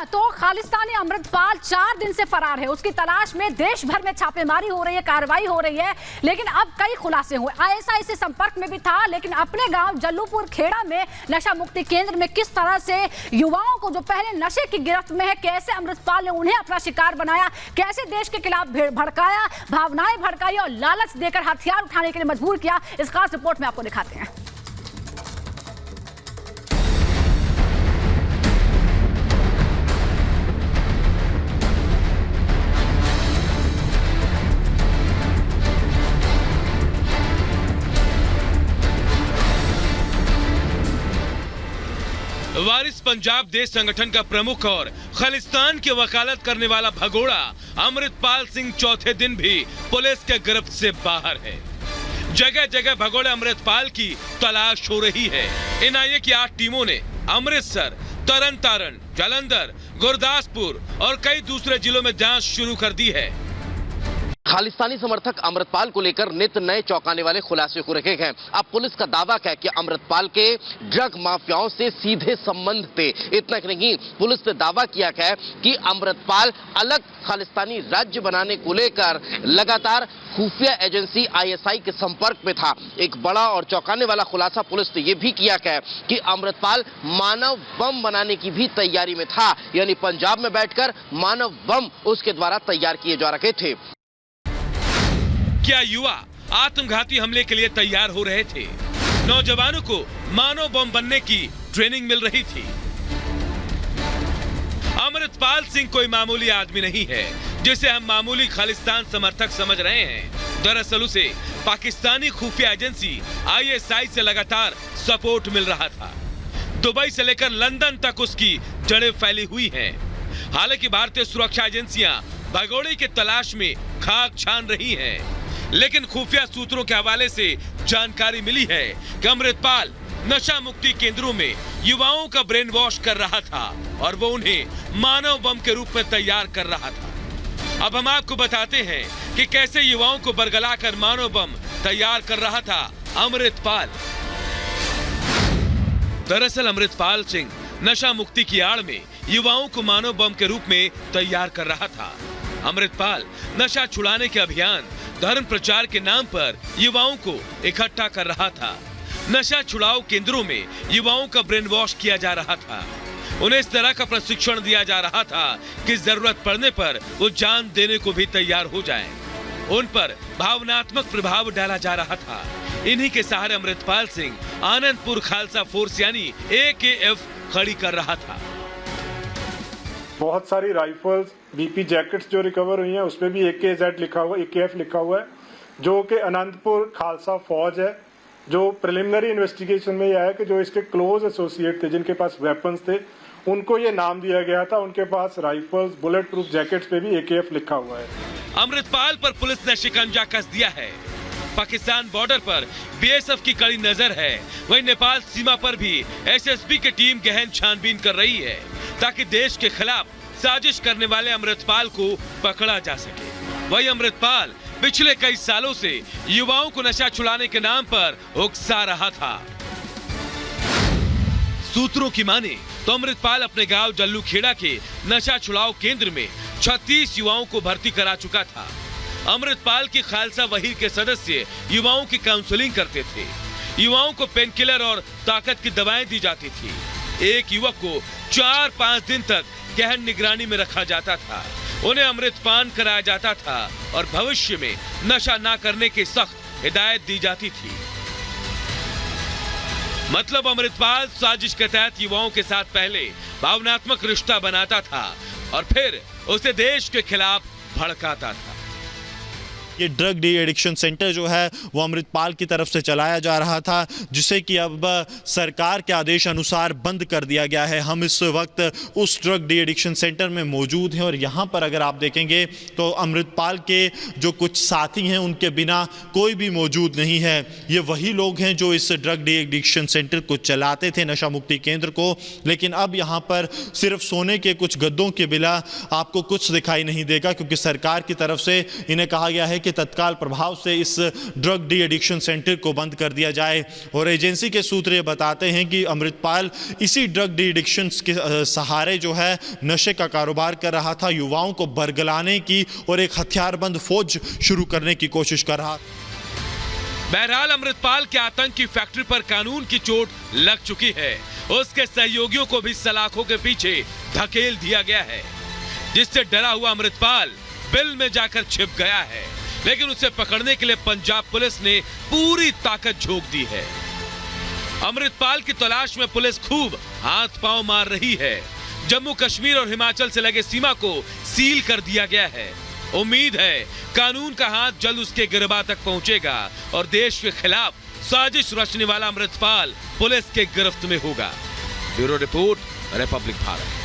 तो खालिस्तानी अमृतपाल 4 दिन से फरार है। उसकी तलाश में देश भर में छापेमारी हो रही है, कार्रवाई हो रही है, लेकिन अब कई खुलासे हुए। आईएसआई से संपर्क में भी था, लेकिन अपने गांव जल्लूपुर खेड़ा में नशा मुक्ति केंद्र में किस तरह से युवाओं को जो पहले नशे की गिरफ्त में है, कैसे अमृतपाल ने उन्हें अपना शिकार बनाया, कैसे देश के खिलाफ भड़काया, भावनाएं भड़काई और लालच देकर हथियार उठाने के लिए मजबूर किया, इस खास रिपोर्ट में आपको दिखाते हैं। वारिस पंजाब देश संगठन का प्रमुख और खालिस्तान की वकालत करने वाला भगोड़ा अमृतपाल सिंह चौथे दिन भी पुलिस के गिरफ्त से बाहर है। जगह जगह भगोड़े अमृतपाल की तलाश हो रही है। एनआईए की 8 टीमों ने अमृतसर, तरन तारण, जालंधर, गुरदासपुर और कई दूसरे जिलों में जांच शुरू कर दी है। खालिस्तानी समर्थक अमृतपाल को लेकर नित नए चौंकाने वाले खुलासे हो रहे हैं। अब पुलिस का दावा है कि अमृतपाल के ड्रग माफियाओं से सीधे संबंध थे। इतना नहीं, पुलिस ने दावा किया है कि अमृतपाल अलग खालिस्तानी राज्य बनाने को लेकर लगातार खुफिया एजेंसी आईएसआई के संपर्क में था। एक बड़ा और चौंकाने वाला खुलासा पुलिस ने यह भी किया है कि अमृतपाल मानव बम बनाने की भी तैयारी में था, यानी पंजाब में बैठकर मानव बम उसके द्वारा तैयार किए जा रहे थे। क्या युवा आत्मघाती हमले के लिए तैयार हो रहे थे? नौजवानों को मानव बम बनने की ट्रेनिंग मिल रही थी। अमृतपाल सिंह कोई मामूली आदमी नहीं है जिसे हम मामूली खालिस्तान समर्थक समझ रहे हैं। दरअसल उसे पाकिस्तानी खुफिया एजेंसी आईएसआई से लगातार सपोर्ट मिल रहा था। दुबई से लेकर लंदन तक उसकी जड़ें फैली हुई हैं। हालांकि भारतीय सुरक्षा एजेंसियां भगोड़े की तलाश में खाक छान रही हैं, लेकिन खुफिया सूत्रों के हवाले से जानकारी मिली है कि अमृतपाल नशा मुक्ति केंद्रों में युवाओं का ब्रेन वॉश कर रहा था और वो उन्हें मानव बम के रूप में तैयार कर रहा था। अब हम आपको बताते हैं कि कैसे युवाओं को बरगलाकर मानव बम तैयार कर रहा था अमृतपाल। दरअसल अमृतपाल सिंह नशा मुक्ति की आड़ में युवाओं को मानव बम के रूप में तैयार कर रहा था। अमृतपाल नशा छुड़ाने के अभियान, धर्म प्रचार के नाम पर युवाओं को इकट्ठा कर रहा था। नशा छुड़ाओ केंद्रों में युवाओं का ब्रेन वॉश किया जा रहा था। उन्हें इस तरह का प्रशिक्षण दिया जा रहा था कि जरूरत पड़ने पर वो जान देने को भी तैयार हो जाएं। उन पर भावनात्मक प्रभाव डाला जा रहा था। इन्हीं के सहारे अमृतपाल सिंह आनंदपुर खालसा फोर्स यानी AKF खड़ी कर रहा था। बहुत सारी राइफल्स, BP जैकेट्स जो रिकवर हुई हैं, उसमें भी AKZ लिखा हुआ, AKF लिखा हुआ है, जो कि अनंतपुर खालसा फौज है। जो प्रिलिमिनरी इन्वेस्टिगेशन में यह है कि जो इसके क्लोज एसोसिएट थे, जिनके पास वेपन्स थे, उनको ये नाम दिया गया था। उनके पास राइफल्स, बुलेट प्रूफ जैकेट्स पे भी AKF लिखा हुआ है। अमृतपाल पर पुलिस ने शिकंजा कस दिया है। पाकिस्तान बॉर्डर पर BSF की कड़ी नजर है। वहीं नेपाल सीमा पर भी SSB की टीम गहन छानबीन कर रही है ताकि देश के खिलाफ साजिश करने वाले अमृतपाल को पकड़ा जा सके। वही अमृतपाल पिछले कई सालों से युवाओं को नशा छुड़ाने के नाम पर उकसा रहा था। सूत्रों की माने तो अमृतपाल अपने गांव जल्लू खेड़ा के नशा छुड़ाओ केंद्र में 36 युवाओं को भर्ती करा चुका था। अमृतपाल की खालसा वहीर के सदस्य युवाओं की काउंसलिंग करते थे। युवाओं को पेन किलर और ताकत की दवाएं दी जाती थी। एक युवक को 4-5 दिन तक गहन निगरानी में रखा जाता था। उन्हें अमृतपान कराया जाता था और भविष्य में नशा ना करने की सख्त हिदायत दी जाती थी। मतलब अमृतपाल साजिश के तहत युवाओं के साथ पहले भावनात्मक रिश्ता बनाता था और फिर उसे देश के खिलाफ भड़काता था। ये ड्रग डी एडिक्शन सेंटर जो है वो अमृतपाल की तरफ से चलाया जा रहा था, जिसे कि अब सरकार के आदेश अनुसार बंद कर दिया गया है। हम इस वक्त उस ड्रग डी एडिक्शन सेंटर में मौजूद हैं और यहाँ पर अगर आप देखेंगे तो अमृतपाल के जो कुछ साथी हैं उनके बिना कोई भी मौजूद नहीं है। ये वही लोग हैं जो इस ड्रग डी एडिक्शन सेंटर को चलाते थे, नशा मुक्ति केंद्र को, लेकिन अब यहाँ पर सिर्फ सोने के कुछ गद्दों के बिना आपको कुछ दिखाई नहीं देगा, क्योंकि सरकार की तरफ से इन्हें कहा गया है कि तत्काल प्रभाव से इस ड्रग डी एडिक्शन सेंटर को बंद कर दिया जाए। और एजेंसी के सूत्र ये बताते हैं कि अमृतपाल इसी ड्रग डी एडिक्शन के सहारे जो है नशे का कारोबार कर रहा था, युवाओं को बरगलाने की और एक हथियारबंद फौज शुरू करने की कोशिश कर रहा। बहरहाल अमृतपाल के आतंक की फैक्ट्री पर कानून की चोट लग चुकी है। उसके सहयोगियों को भी सलाखों के पीछे धकेल दिया गया है, जिससे डरा हुआ अमृतपाल बिल में जाकर छिप गया है। लेकिन उसे पकड़ने के लिए पंजाब पुलिस ने पूरी ताकत झोंक दी है। अमृतपाल की तलाश में पुलिस खूब हाथ पांव मार रही है। जम्मू कश्मीर और हिमाचल से लगे सीमा को सील कर दिया गया है। उम्मीद है कानून का हाथ जल्द उसके गिरबान तक पहुंचेगा और देश के खिलाफ साजिश रचने वाला अमृतपाल पुलिस के गिरफ्त में होगा। Bureau report, Republic Bharat.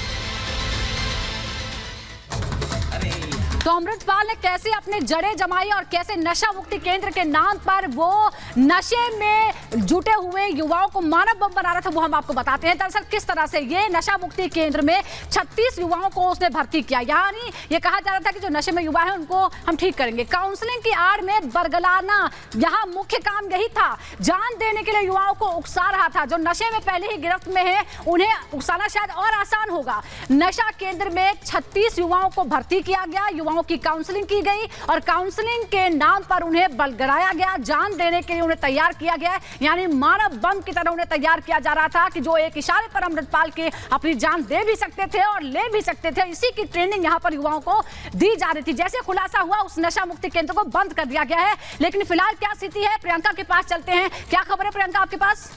तो अमृतपाल ने कैसे अपने जड़ें जमाई और कैसे नशा मुक्ति केंद्र के नाम पर वो नशे में जुटे हुए युवाओं को मानव बम बना रहा था, वो हम आपको बताते हैं। दरअसल किस तरह से ये नशा मुक्ति केंद्र में 36 युवाओं को उसने भर्ती किया, यानी ये कहा जा रहा था कि जो नशे में युवा है उनको हम ठीक करेंगे। काउंसलिंग की आड़ में बरगलाना यहाँ मुख्य काम यही था। जान देने के लिए युवाओं को उकसा रहा था। जो नशे में पहले ही गिरफ्त में है उन्हें उकसाना शायद और आसान होगा। नशा केंद्र में 36 युवाओं को भर्ती किया गया, युवाओं की काउंसलिंग की गई और काउंसलिंग के नाम पर उन्हें बलगराया गया, जान देने के लिए उन्हें तैयार किया गया। यानी मानव बम की तरह उन्हें तैयार किया जा रहा था कि जो एक इशारे पर अमृतपाल के अपनी जान दे भी सकते थे और ले भी सकते थे। इसी की ट्रेनिंग यहां पर युवाओं को दी जा रही थी। जैसे खुलासा हुआ उस नशा मुक्ति केंद्र को बंद कर दिया गया है। लेकिन फिलहाल क्या स्थिति है, प्रियंका के पास चलते हैं। क्या खबर है प्रियंका आपके पास?